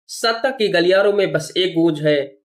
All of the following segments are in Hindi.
सत्ता की गलियारों में बस एक गूंज है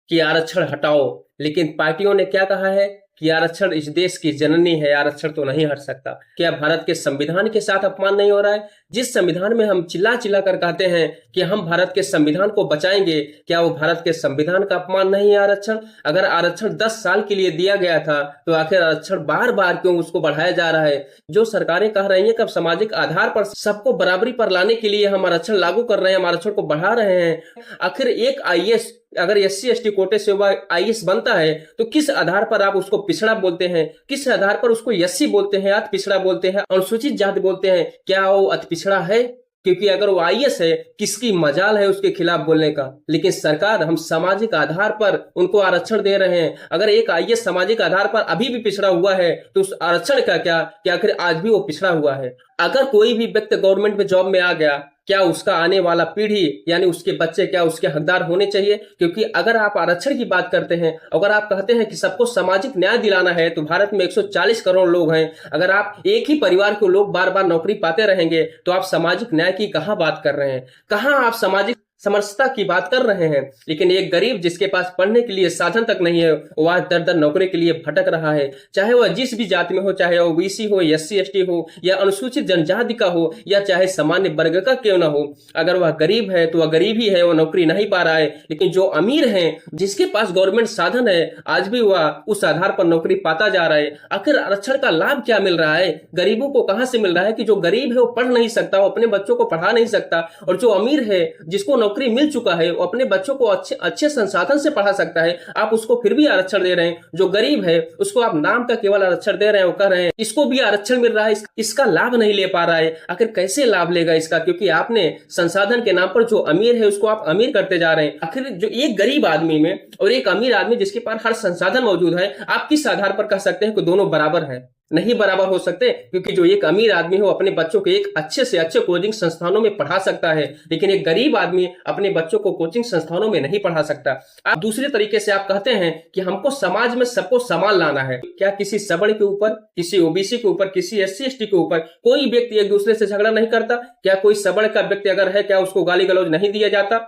कि आरक्षण हटाओ। लेकिन पार्टियों ने क्या कहा है कि आरक्षण इस देश की जननी है, आरक्षण तो नहीं हट सकता। क्या भारत के संविधान के साथ अपमान नहीं हो रहा है? जिस संविधान में हम चिल्ला चिल्ला कर कहते हैं कि हम भारत के संविधान को बचाएंगे, क्या वो भारत के संविधान का अपमान नहीं है आरक्षण? अगर आरक्षण 10 साल के लिए दिया गया था तो आखिर आरक्षण बार बार क्यों उसको बढ़ाया जा रहा है? जो सरकारें कह रही हैं कि अब सामाजिक आधार पर सबको बराबरी पर लाने के लिए हम आरक्षण लागू कर रहे हैं, हम आरक्षण को बढ़ा रहे हैं। आखिर एक आईएएस अगर एससी एसटी कोटे से वह आईएएस बनता है तो किस आधार पर आप उसको पिछड़ा बोलते हैं? किस आधार पर उसको एससी बोलते हैं, अति पिछड़ा बोलते हैं, अनुसूचित जाति बोलते हैं? क्या वो अति पिछड़ा है? क्योंकि अगर वो आईएएस है, किसकी मजाल है उसके खिलाफ बोलने का? लेकिन सरकार हम सामाजिक आधार पर उनको आरक्षण दे रहे हैं। अगर एक आईएएस सामाजिक आधार पर अभी भी पिछड़ा हुआ है तो उस आरक्षण का क्या आखिर आज भी वो पिछड़ा हुआ है? अगर कोई भी व्यक्ति गवर्नमेंट में जॉब में आ गया, क्या उसका आने वाला पीढ़ी यानी उसके बच्चे क्या उसके हकदार होने चाहिए? क्योंकि अगर आप आरक्षण की बात करते हैं, अगर आप कहते हैं कि सबको सामाजिक न्याय दिलाना है, तो भारत में 140 करोड़ लोग हैं। अगर आप एक ही परिवार के लोग बार बार नौकरी पाते रहेंगे तो आप सामाजिक न्याय की कहाँ बात कर रहे हैं? कहाँ आप सामाजिक समरसता की बात कर रहे हैं? लेकिन एक गरीब जिसके पास पढ़ने के लिए साधन तक नहीं है, वो आज दर दर नौकरी के लिए भटक रहा है। चाहे वह जिस भी जाति में हो, चाहे वो ओबीसी हो, एससी एसटी हो, या अनुसूचित जनजाति का हो, या चाहे सामान्य वर्ग का क्यों ना हो, अगर वह गरीब है तो वह गरीब ही है, वो नौकरी नहीं पा रहा है। लेकिन जो अमीर है, जिसके पास गवर्नमेंट साधन है, आज भी वह उस आधार पर नौकरी पाता जा रहा है। आखिर आरक्षण का लाभ क्या मिल रहा है? गरीबों को कहां से मिल रहा है? कि जो गरीब है वो पढ़ नहीं सकता, वो अपने बच्चों को पढ़ा नहीं सकता, और जो अमीर है जिसको नौकरी मिल चुका है वो अपने बच्चों को अच्छे अच्छे संसाधन से पढ़ा सकता है, आप उसको फिर भी आरक्षण दे रहे हैं। जो गरीब है उसको आप नाम का केवल आरक्षण दे रहे हैं, वो कह रहे हैं इसको भी आरक्षण मिल रहा है, इसका लाभ नहीं ले पा रहा है। आखिर कैसे लाभ लेगा इसका? क्योंकि आपने संसाधन के नाम पर जो अमीर है उसको आप अमीर करते जा रहे हैं। आखिर जो एक गरीब आदमी में और एक अमीर आदमी जिसके पास हर संसाधन मौजूद है, आप किस आधार पर कह सकते हैं कि दोनों बराबर हैं? नहीं बराबर हो सकते, क्योंकि जो एक अमीर आदमी है वो अपने बच्चों को एक अच्छे से अच्छे कोचिंग संस्थानों में पढ़ा सकता है, लेकिन एक गरीब आदमी अपने बच्चों को कोचिंग संस्थानों में नहीं पढ़ा सकता। आप दूसरे तरीके से आप कहते हैं कि हमको समाज में सबको समान लाना है। क्या किसी सवर्ण के ऊपर, किसी ओबीसी के ऊपर, किसी एससी एसटी के ऊपर कोई व्यक्ति एक दूसरे से झगड़ा नहीं करता? क्या कोई सवर्ण का व्यक्ति अगर है, क्या उसको गाली गलौज नहीं दिया जाता?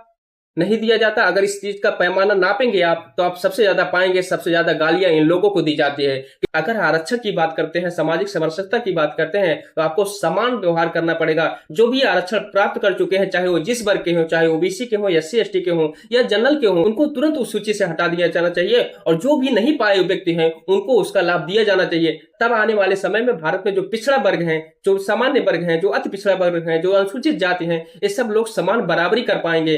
नहीं दिया जाता। अगर इस चीज का पैमाना नापेंगे आप, तो आप सबसे ज्यादा पाएंगे सबसे ज्यादा गालियां इन लोगों को दी जाती है। अगर आरक्षण की बात करते हैं, सामाजिक समरसता की बात करते हैं, तो आपको समान व्यवहार करना पड़ेगा। जो भी आरक्षण प्राप्त कर चुके हैं, चाहे वो जिस वर्ग के हो, चाहे ओबीसी के हो, एससी एसटी के हो या जनरल के हो, उनको तुरंत उस सूची से हटा दिया जाना चाहिए। और जो भी नहीं पाए व्यक्ति हैं उनको उसका लाभ दिया जाना चाहिए। तब आने वाले समय में भारत में जो पिछड़ा वर्ग है, जो सामान्य वर्ग है, जो अति पिछड़ा वर्ग है, जो अनुसूचित जाति है, ये सब लोग समान बराबरी कर पाएंगे।